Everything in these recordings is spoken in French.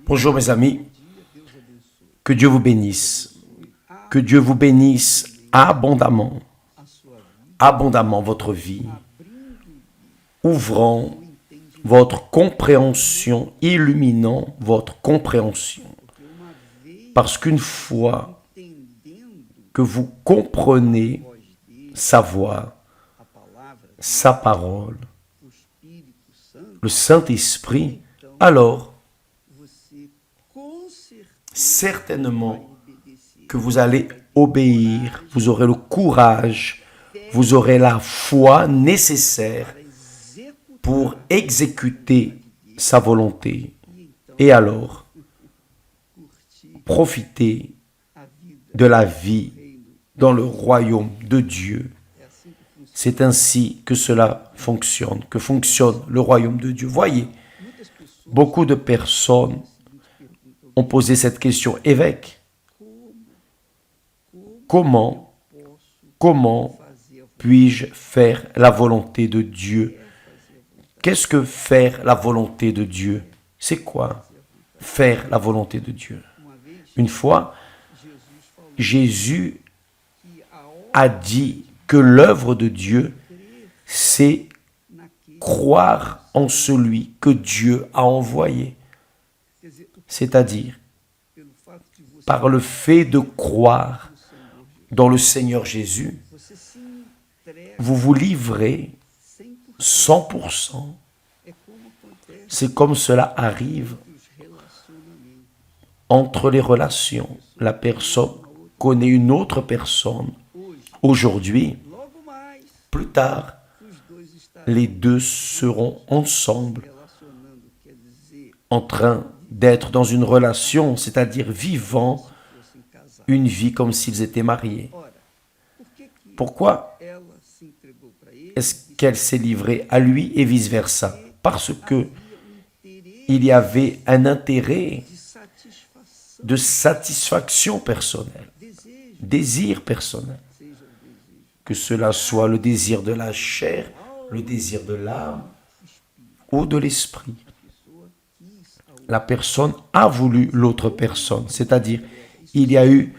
Bonjour mes amis, que Dieu vous bénisse. Que Dieu vous bénisse abondamment, abondamment votre vie, ouvrant votre compréhension, illuminant votre compréhension. Parce qu'une fois que vous comprenez sa voix, sa parole, le Saint-Esprit, alors certainement que vous allez obéir, vous aurez le courage, vous aurez la foi nécessaire pour exécuter sa volonté. Et alors, profiter de la vie dans le royaume de Dieu. C'est ainsi que cela fonctionne, que fonctionne le royaume de Dieu. Voyez, beaucoup de personnes ont posé cette question. Évêque, comment puis-je faire la volonté de Dieu? Qu'est-ce que faire la volonté de Dieu? C'est quoi faire la volonté de Dieu? Une fois, Jésus a dit que l'œuvre de Dieu, c'est croire en celui que Dieu a envoyé. C'est-à-dire, par le fait de croire dans le Seigneur Jésus, vous vous livrez 100%. C'est comme cela arrive entre les relations. La personne connaît une autre personne. Aujourd'hui, plus tard, les deux seront ensemble, en train d'être dans une relation, c'est-à-dire vivant une vie comme s'ils étaient mariés. Pourquoi est-ce qu'elle s'est livrée à lui et vice-versa? Parce que il y avait un intérêt de satisfaction personnelle, désir personnel. Que cela soit le désir de la chair, le désir de l'âme ou de l'esprit. La personne a voulu l'autre personne, c'est-à-dire il y a eu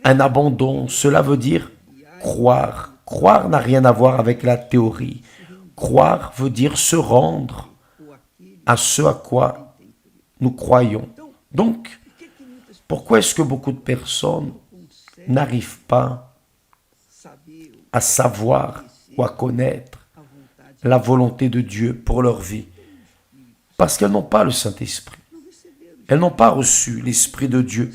un abandon. Cela veut dire croire. Croire n'a rien à voir avec la théorie. Croire veut dire se rendre à ce à quoi nous croyons. Donc, pourquoi est-ce que beaucoup de personnes n'arrivent pas à savoir ou à connaître la volonté de Dieu pour leur vie? Parce qu'elles n'ont pas le Saint-Esprit. Elles n'ont pas reçu l'Esprit de Dieu.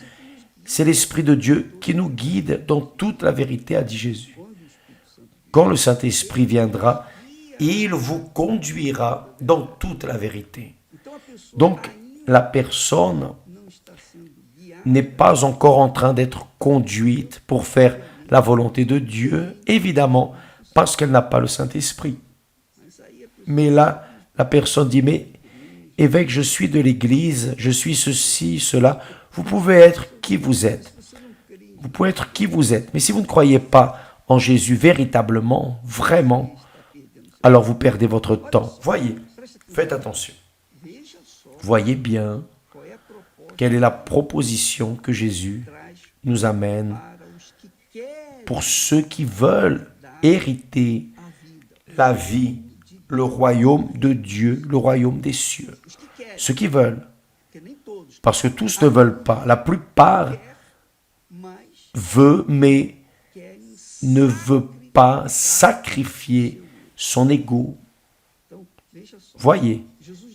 C'est l'Esprit de Dieu qui nous guide dans toute la vérité, a dit Jésus. Quand le Saint-Esprit viendra, il vous conduira dans toute la vérité. Donc, la personne n'est pas encore en train d'être conduite pour faire la volonté de Dieu, évidemment, parce qu'elle n'a pas le Saint-Esprit. Mais là, la personne dit, mais évêque, je suis de l'Église, je suis ceci, cela. Vous pouvez être qui vous êtes. Vous pouvez être qui vous êtes. Mais si vous ne croyez pas en Jésus véritablement, vraiment, alors vous perdez votre temps. Voyez, faites attention. Voyez bien quelle est la proposition que Jésus nous amène pour ceux qui veulent hériter la vie, le royaume de Dieu, le royaume des cieux. Ceux qui veulent, parce que tous ne veulent pas. La plupart veut, mais ne veut pas sacrifier son ego. Voyez,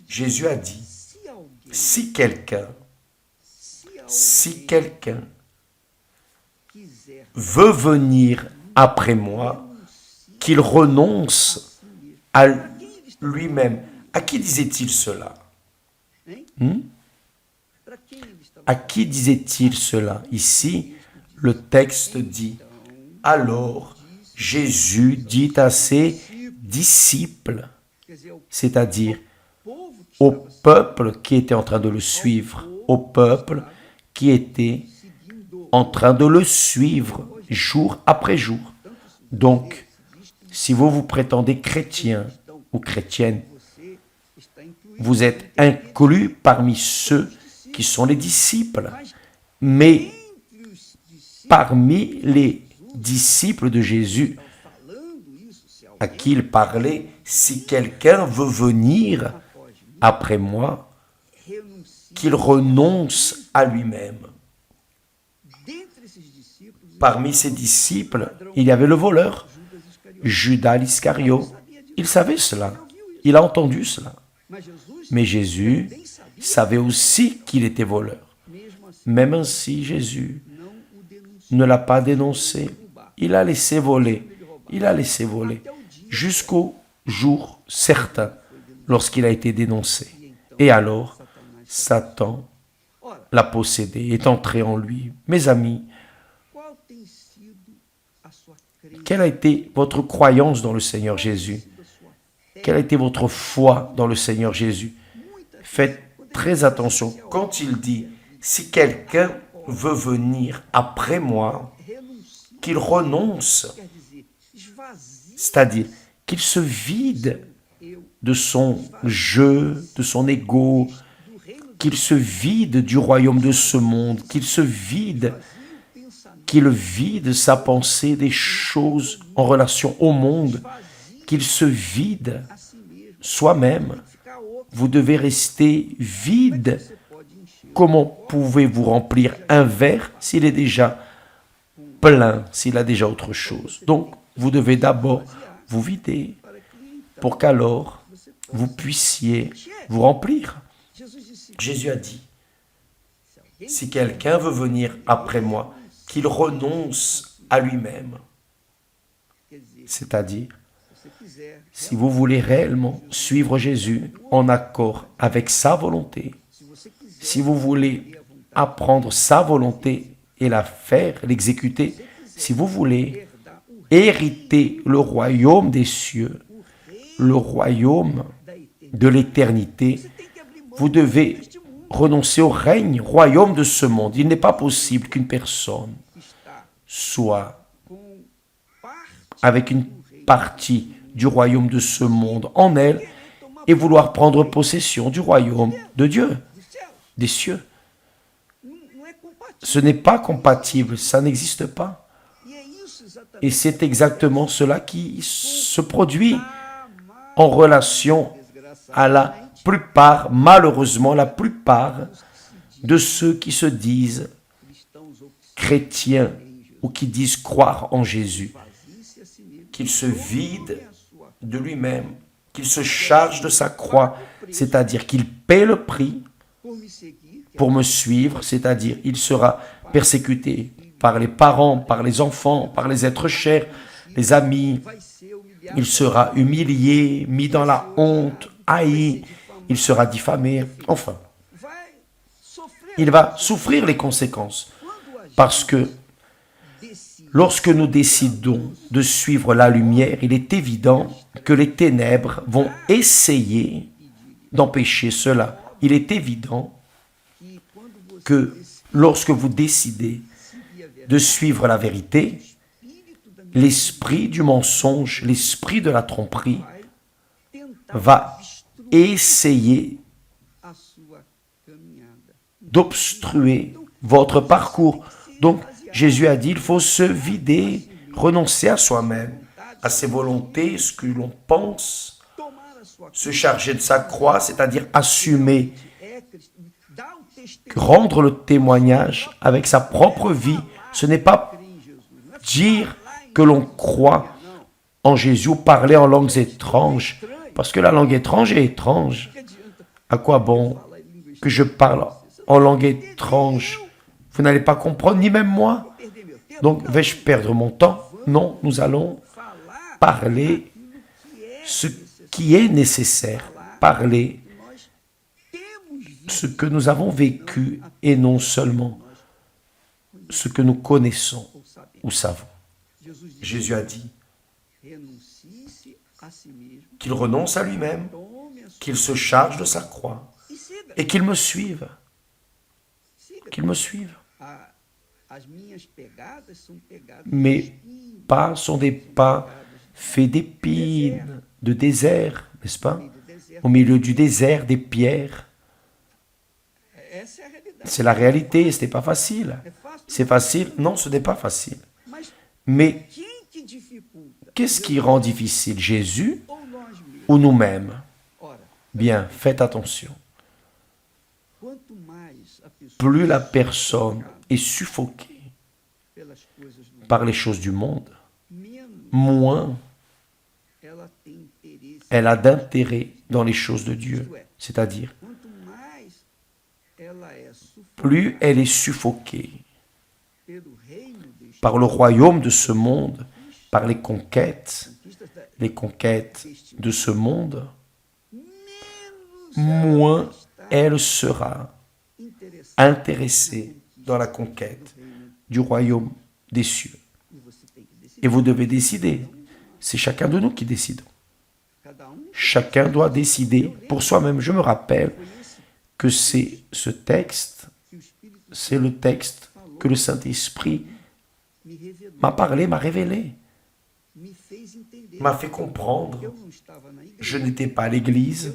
Jésus a dit, si quelqu'un veut venir après moi, qu'il renonce à lui-même. À qui disait-il cela? À qui disait-il cela? Ici, le texte dit, alors Jésus dit à ses disciples, c'est-à-dire au peuple qui était en train de le suivre, au peuple qui était en train de le suivre jour après jour. Donc, si vous vous prétendez chrétien ou chrétienne, vous êtes inclus parmi ceux qui sont les disciples. Mais parmi les disciples de Jésus à qui il parlait, si quelqu'un veut venir après moi, qu'il renonce à lui-même. Parmi ses disciples, il y avait le voleur, Judas l'Iscario. Il savait cela, il a entendu cela. Mais Jésus savait aussi qu'il était voleur. Même ainsi, Jésus ne l'a pas dénoncé. Il a laissé voler. Il a laissé voler jusqu'au jour certain lorsqu'il a été dénoncé. Et alors, Satan l'a possédé, est entré en lui. Mes amis, quelle a été votre croyance dans le Seigneur Jésus? Quelle a été votre foi dans le Seigneur Jésus? Faites très attention. Quand il dit, si quelqu'un veut venir après moi, qu'il renonce, c'est-à-dire qu'il se vide de son jeu, de son ego, qu'il se vide du royaume de ce monde, qu'il vide sa pensée des choses en relation au monde, qu'il se vide soi-même. Vous devez rester vide. Comment pouvez-vous remplir un verre s'il est déjà plein, s'il a déjà autre chose? Donc, vous devez d'abord vous vider pour qu'alors vous puissiez vous remplir. Jésus a dit, si quelqu'un veut venir après moi, qu'il renonce à lui-même. C'est-à-dire, si vous voulez réellement suivre Jésus en accord avec sa volonté, si vous voulez apprendre sa volonté et la faire, l'exécuter, si vous voulez hériter le royaume des cieux, le royaume de l'éternité, vous devez renoncer au règne, royaume de ce monde. Il n'est pas possible qu'une personne soit avec une partie du royaume de ce monde en elle et vouloir prendre possession du royaume de Dieu, des cieux. Ce n'est pas compatible, ça n'existe pas. Et c'est exactement cela qui se produit en relation à la plupart, malheureusement, la plupart de ceux qui se disent chrétiens ou qui disent croire en Jésus, qu'il se vide de lui-même, qu'il se charge de sa croix, c'est-à-dire qu'il paie le prix pour me suivre, c'est-à-dire il sera persécuté par les parents, par les enfants, par les êtres chers, les amis, il sera humilié, mis dans la honte, haï, il sera diffamé, enfin, il va souffrir les conséquences, parce que lorsque nous décidons de suivre la lumière, il est évident que les ténèbres vont essayer d'empêcher cela. Il est évident que lorsque vous décidez de suivre la vérité, l'esprit du mensonge, l'esprit de la tromperie va essayer d'obstruer votre parcours. Donc, Jésus a dit, il faut se vider, renoncer à soi-même, à ses volontés, ce que l'on pense, se charger de sa croix, c'est-à-dire assumer, rendre le témoignage avec sa propre vie. Ce n'est pas dire que l'on croit en Jésus ou parler en langues étranges, parce que la langue étrange est étrange. À quoi bon que je parle en langue étrange? Vous n'allez pas comprendre, ni même moi. Donc, vais-je perdre mon temps? Non, nous allons parler ce qui est nécessaire, parler ce que nous avons vécu et non seulement ce que nous connaissons ou savons. Jésus a dit qu'il renonce à lui-même, qu'il se charge de sa croix et qu'il me suive. Qu'il me suive. Mes pas sont des pas faits d'épines, de désert, n'est-ce pas? au milieu du désert, des pierres. C'est la réalité, ce n'est pas facile. C'est facile? Non, ce n'est pas facile. Mais qu'est-ce qui rend difficile, Jésus ou nous-mêmes? Bien, faites attention. Plus la personne est suffoquée par les choses du monde, moins elle a d'intérêt dans les choses de Dieu. C'est-à-dire, plus elle est suffoquée par le royaume de ce monde, par les conquêtes de ce monde, moins elle sera intéressée dans la conquête du royaume des cieux. Et vous devez décider. C'est chacun de nous qui décide. Chacun doit décider pour soi-même. Je me rappelle que c'est ce texte, c'est le texte que le Saint-Esprit m'a parlé, m'a révélé, m'a fait comprendre. Je n'étais pas à l'église,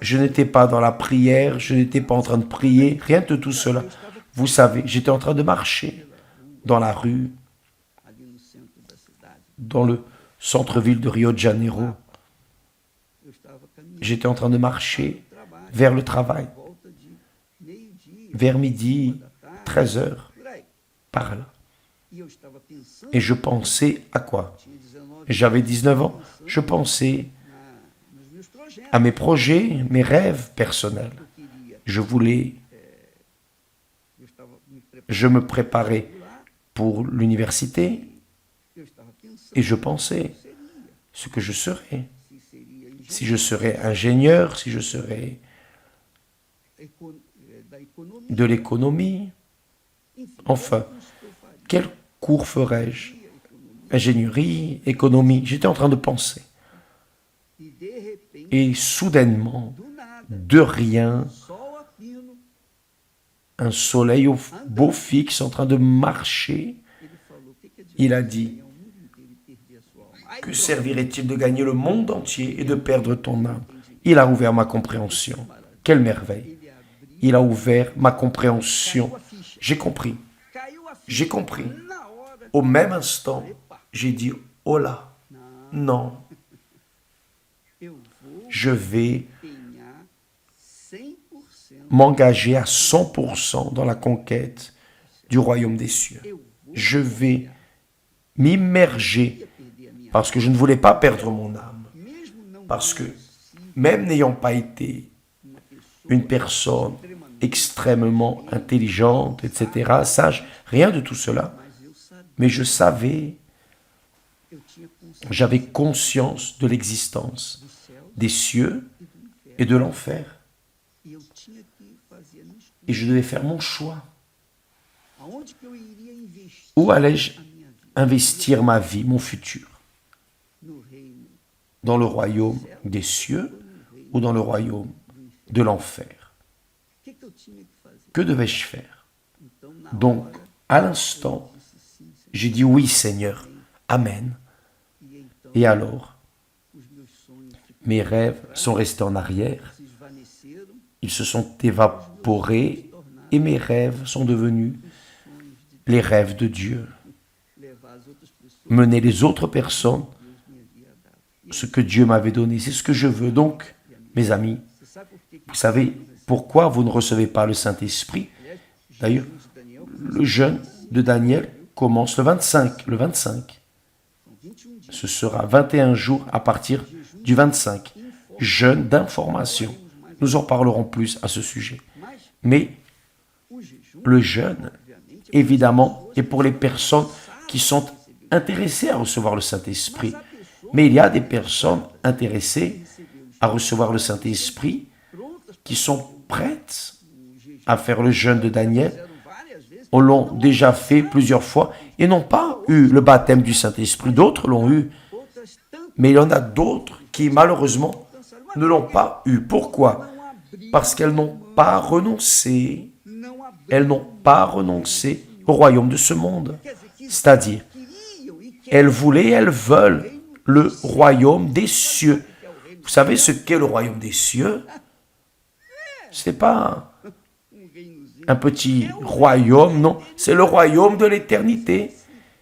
je n'étais pas dans la prière, je n'étais pas en train de prier, rien de tout cela. Vous savez, j'étais en train de marcher dans la rue, dans le centre-ville de Rio de Janeiro. J'étais en train de marcher vers le travail, vers midi, 13 heures, par là. Et je pensais à quoi? J'avais 19 ans. Je pensais à mes projets, mes rêves personnels. Je me préparais pour l'université et je pensais ce que je serais. Si je serais ingénieur, si je serais de l'économie, enfin, quel cours ferais-je? Ingénierie, économie, j'étais en train de penser. Et soudainement, de rien, un soleil au beau fixe en train de marcher, il a dit, que servirait-il de gagner le monde entier et de perdre ton âme? Il a ouvert ma compréhension. Quelle merveille! Il a ouvert ma compréhension. J'ai compris. J'ai compris. Au même instant, j'ai dit, oh là, non. Je vais m'engager à 100% dans la conquête du royaume des cieux. Je vais m'immerger parce que je ne voulais pas perdre mon âme. Parce que même n'ayant pas été une personne extrêmement intelligente, etc., sage, rien de tout cela, mais je savais, j'avais conscience de l'existence des cieux et de l'enfer. Et je devais faire mon choix. Où allais-je investir ma vie, mon futur? Dans le royaume des cieux ou dans le royaume de l'enfer? Que devais-je faire? Donc, à l'instant, j'ai dit oui, Seigneur. Amen. Et alors, mes rêves sont restés en arrière. Ils se sont évaporés et mes rêves sont devenus les rêves de Dieu. Mener les autres personnes, ce que Dieu m'avait donné, c'est ce que je veux. Donc, mes amis, vous savez pourquoi vous ne recevez pas le Saint-Esprit? D'ailleurs, le jeûne de Daniel commence le 25. Le 25. Ce sera 21 jours à partir du 25. Jeûne d'information. Nous en parlerons plus à ce sujet. Mais le jeûne, évidemment, est pour les personnes qui sont intéressées à recevoir le Saint-Esprit. Mais il y a des personnes intéressées à recevoir le Saint-Esprit qui sont prêtes à faire le jeûne de Daniel. On l'a déjà fait plusieurs fois et n'ont pas eu le baptême du Saint-Esprit. D'autres l'ont eu. Mais il y en a d'autres qui, malheureusement, ne l'ont pas eu. Pourquoi? Parce qu'elles n'ont pas renoncé. Elles n'ont pas renoncé au royaume de ce monde. C'est-à-dire, elles voulaient, elles veulent le royaume des cieux. Vous savez ce qu'est le royaume des cieux? Ce n'est pas un petit royaume, non. C'est le royaume de l'éternité.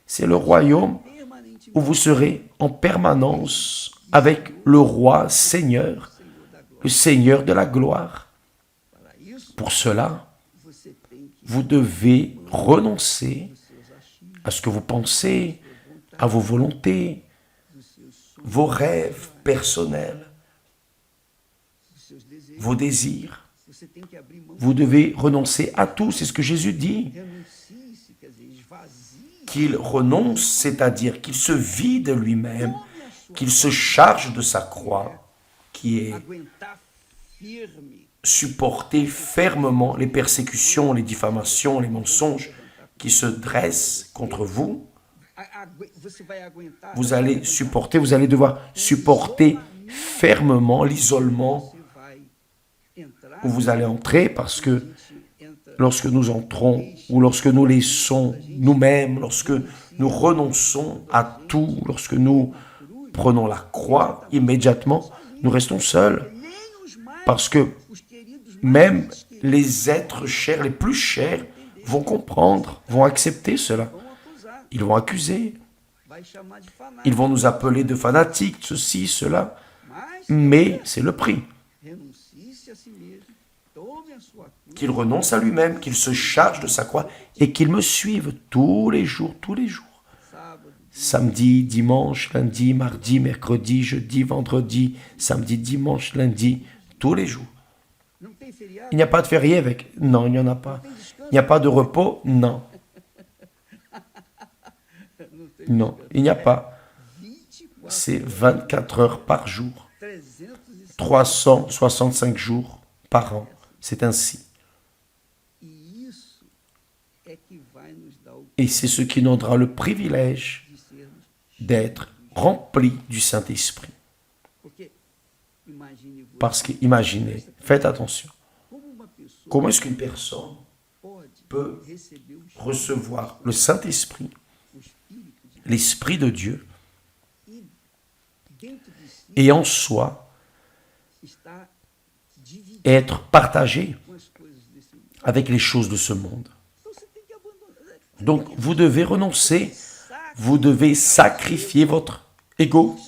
C'est le royaume où vous serez en permanence avec le roi Seigneur, le Seigneur de la gloire. Pour cela, vous devez renoncer à ce que vous pensez, à vos volontés, vos rêves personnels, vos désirs. Vous devez renoncer à tout, c'est ce que Jésus dit. Qu'il renonce, c'est-à-dire qu'il se vide lui-même, qu'il se charge de sa croix, qui est supporter fermement les persécutions, les diffamations, les mensonges qui se dressent contre vous. Vous allez supporter, vous allez devoir supporter fermement l'isolement où vous allez entrer, parce que lorsque nous entrons ou lorsque nous laissons nous-mêmes, lorsque nous renonçons à tout, lorsque nous prenons la croix, immédiatement, nous restons seuls. Parce que même les êtres chers, les plus chers, vont comprendre, vont accepter cela. Ils vont accuser. Ils vont nous appeler de fanatiques, ceci, cela. Mais c'est le prix. Qu'il renonce à lui-même, qu'il se charge de sa croix et qu'il me suive tous les jours, tous les jours. Samedi, dimanche, lundi, mardi, mercredi, jeudi, vendredi, samedi, dimanche, lundi, tous les jours. Il n'y a pas de férié avec? Non, il n'y en a pas. Il n'y a pas de repos? Non. Non, il n'y a pas. C'est 24 heures par jour. 365 jours par an. C'est ainsi. Et c'est ce qui nous donnera le privilège d'être remplis du Saint-Esprit. Parce que, imaginez, faites attention. Comment est-ce qu'une personne peut recevoir le Saint-Esprit, l'Esprit de Dieu, et en soi être partagé avec les choses de ce monde? Donc, vous devez renoncer, vous devez sacrifier votre ego,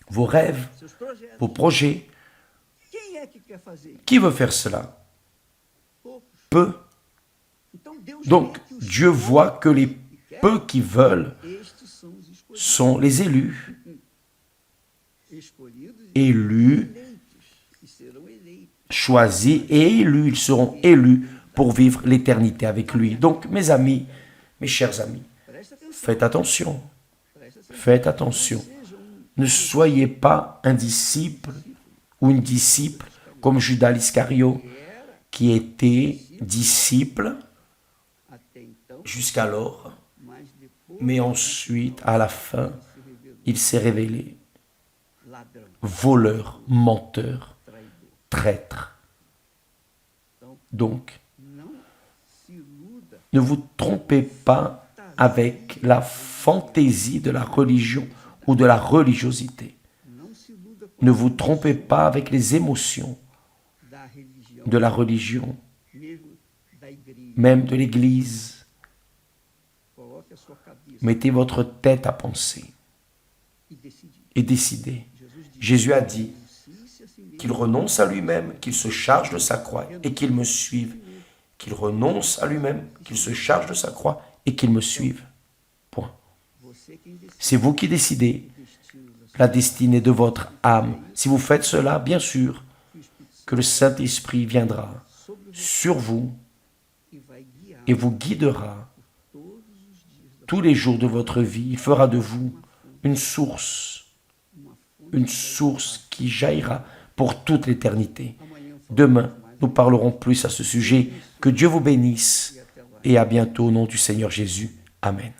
vos rêves, vos projets. Qui veut faire cela? Peu. Donc, Dieu voit que les peu qui veulent sont les élus. Élus, choisis et élus. Ils seront élus pour vivre l'éternité avec lui. Donc, mes amis, mes chers amis, faites attention. Faites attention. Ne soyez pas un disciple ou une disciple comme Judas l'Iscario, qui était disciple jusqu'alors, mais ensuite, à la fin, il s'est révélé voleur, menteur, traître. Donc, ne vous trompez pas avec la fantaisie de la religion ou de la religiosité. Ne vous trompez pas avec les émotions de la religion, même de l'Église. Mettez votre tête à penser et décidez. Jésus a dit qu'il renonce à lui-même, qu'il se charge de sa croix et qu'il me suive. Qu'il renonce à lui-même, qu'il se charge de sa croix et qu'il me suive. Point. C'est vous qui décidez la destinée de votre âme. Si vous faites cela, bien sûr, que le Saint-Esprit viendra sur vous et vous guidera tous les jours de votre vie. Il fera de vous une source qui jaillira pour toute l'éternité. Demain, nous parlerons plus à ce sujet. Que Dieu vous bénisse et à bientôt au nom du Seigneur Jésus. Amen.